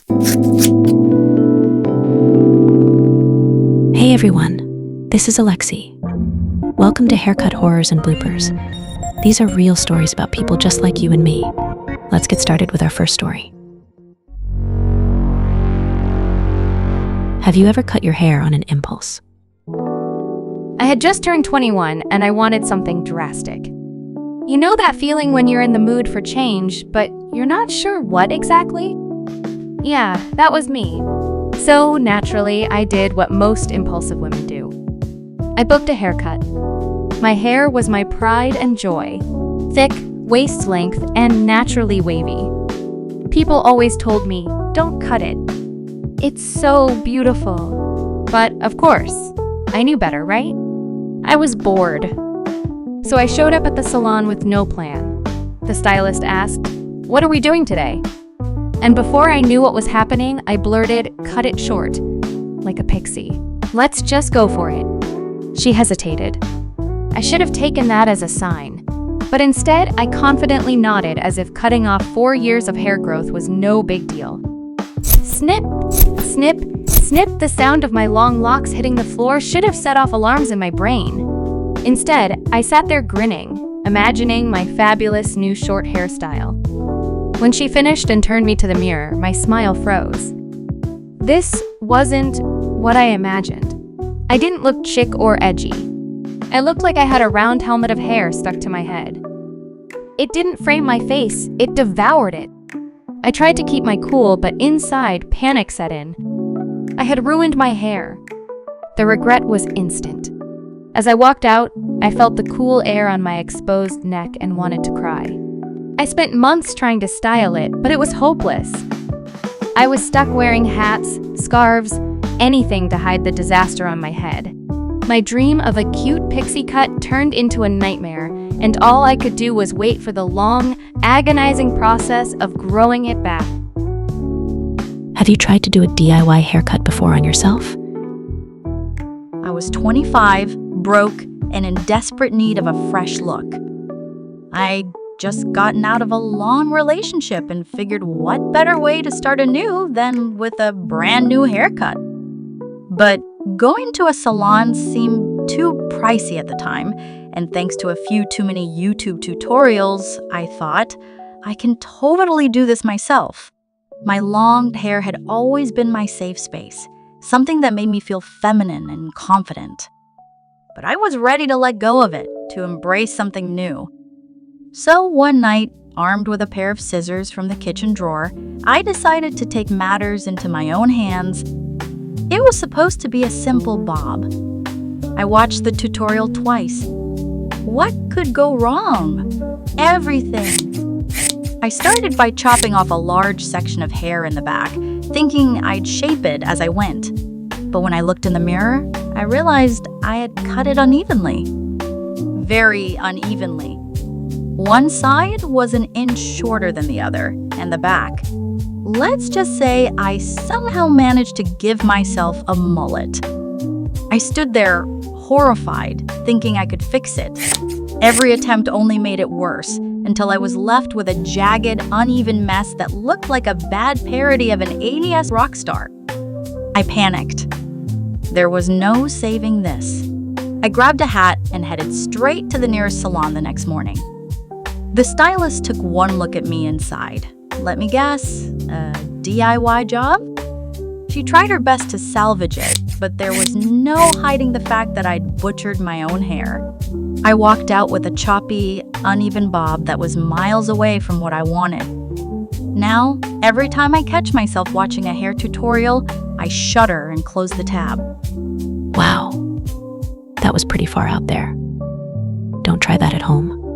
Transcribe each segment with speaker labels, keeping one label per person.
Speaker 1: Hey everyone, this is Alexi. Welcome to Haircut Horrors and Bloopers. These are real stories about people just like you and me. Let's get started with our first story. Have you ever cut your hair on an impulse?
Speaker 2: I had just turned 21 and I wanted something drastic. You know that feeling when you're in the mood for change, but you're not sure what exactly? Yeah, that was me. So naturally, I did what most impulsive women do. I booked a haircut. My hair was my pride and joy. Thick, waist length, and naturally wavy. People always told me, don't cut it. It's so beautiful. But of course, I knew better, right? I was bored. So I showed up at the salon with no plan. The stylist asked, "What are we doing today?" And before I knew what was happening, I blurted, "Cut it short," like a pixie. "Let's just go for it." She hesitated. I should have taken that as a sign. But instead, I confidently nodded as if cutting off 4 years of hair growth was no big deal. Snip, snip, snip, the sound of my long locks hitting the floor should have set off alarms in my brain. Instead, I sat there grinning, imagining my fabulous new short hairstyle. When she finished and turned me to the mirror, my smile froze. This wasn't what I imagined. I didn't look chic or edgy. I looked like I had a round helmet of hair stuck to my head. It didn't frame my face, it devoured it. I tried to keep my cool, but inside, panic set in. I had ruined my hair. The regret was instant. As I walked out, I felt the cool air on my exposed neck and wanted to cry. I spent months trying to style it, but it was hopeless. I was stuck wearing hats, scarves, anything to hide the disaster on my head. My dream of a cute pixie cut turned into a nightmare, and all I could do was wait for the long, agonizing process of growing it back.
Speaker 1: Have you tried to do a DIY haircut before on yourself?
Speaker 3: I was 25, broke, and in desperate need of a fresh look. I'd just gotten out of a long relationship and figured what better way to start anew than with a brand new haircut. But going to a salon seemed too pricey at the time, and thanks to a few too many YouTube tutorials, I thought, I can totally do this myself. My long hair had always been my safe space, something that made me feel feminine and confident. But I was ready to let go of it, to embrace something new. So one night, armed with a pair of scissors from the kitchen drawer, I decided to take matters into my own hands. It was supposed to be a simple bob. I watched the tutorial twice. What could go wrong? Everything. I started by chopping off a large section of hair in the back, thinking I'd shape it as I went. But when I looked in the mirror, I realized I had cut it unevenly. Very unevenly. One side was an inch shorter than the other, and the back. Let's just say I somehow managed to give myself a mullet. I stood there, horrified, thinking I could fix it. Every attempt only made it worse, until I was left with a jagged, uneven mess that looked like a bad parody of an 80s rock star. I panicked. There was no saving this. I grabbed a hat and headed straight to the nearest salon the next morning. The stylist took one look at me and sighed. Let me guess, a DIY job? She tried her best to salvage it, but there was no hiding the fact that I'd butchered my own hair. I walked out with a choppy, uneven bob that was miles away from what I wanted. Now, every time I catch myself watching a hair tutorial, I shudder and close the tab.
Speaker 1: Wow, that was pretty far out there. Don't try that at home.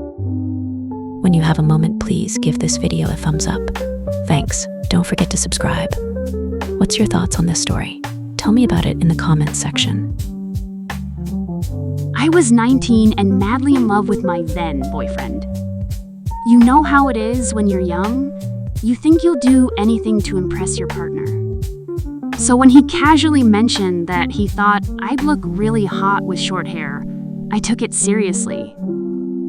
Speaker 1: When you have a moment, please give this video a thumbs up. Thanks. Don't forget to subscribe. What's your thoughts on this story? Tell me about it in the comments section.
Speaker 4: I was 19 and madly in love with my then boyfriend. You know how it is when you're young? You think you'll do anything to impress your partner. So when he casually mentioned that he thought I'd look really hot with short hair, I took it seriously.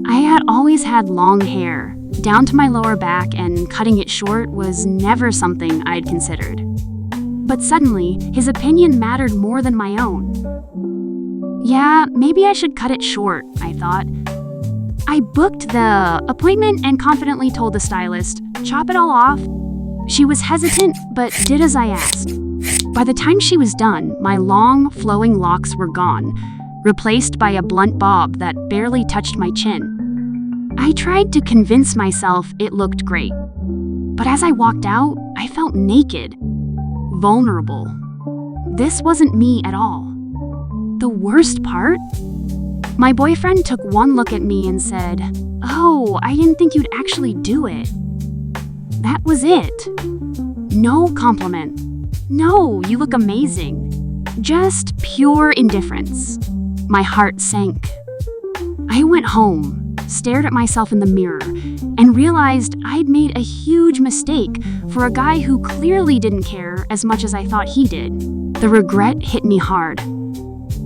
Speaker 4: I had always had long hair, down to my lower back, and cutting it short was never something I'd considered. But suddenly, his opinion mattered more than my own. Yeah, maybe I should cut it short, I thought. I booked the appointment and confidently told the stylist, chop it all off. She was hesitant, but did as I asked. By the time she was done, my long, flowing locks were gone, replaced by a blunt bob that barely touched my chin. I tried to convince myself it looked great. But as I walked out, I felt naked, vulnerable. This wasn't me at all. The worst part? My boyfriend took one look at me and said, "Oh, I didn't think you'd actually do it." That was it. No compliment. No, you look amazing. Just pure indifference. My heart sank. I went home, stared at myself in the mirror, and realized I'd made a huge mistake for a guy who clearly didn't care as much as I thought he did. The regret hit me hard.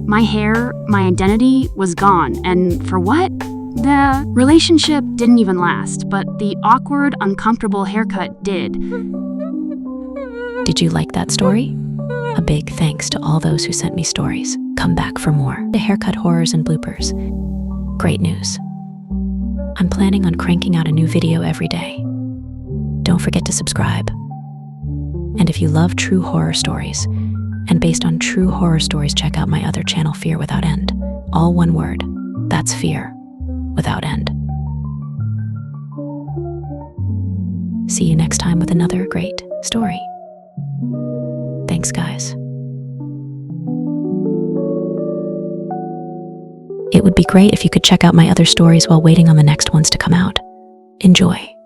Speaker 4: My hair, my identity was gone, and for what? The relationship didn't even last, but the awkward, uncomfortable haircut did.
Speaker 1: Did you like that story? A big thanks to all those who sent me stories. Come back for more. The haircut horrors and bloopers. Great news. I'm planning on cranking out a new video every day. Don't forget to subscribe. And if you love true horror stories, and based on true horror stories, check out my other channel, Fear Without End. All one word. That's Fear Without End. See you next time with another great story. Thanks, guys. It would be great if you could check out my other stories while waiting on the next ones to come out. Enjoy.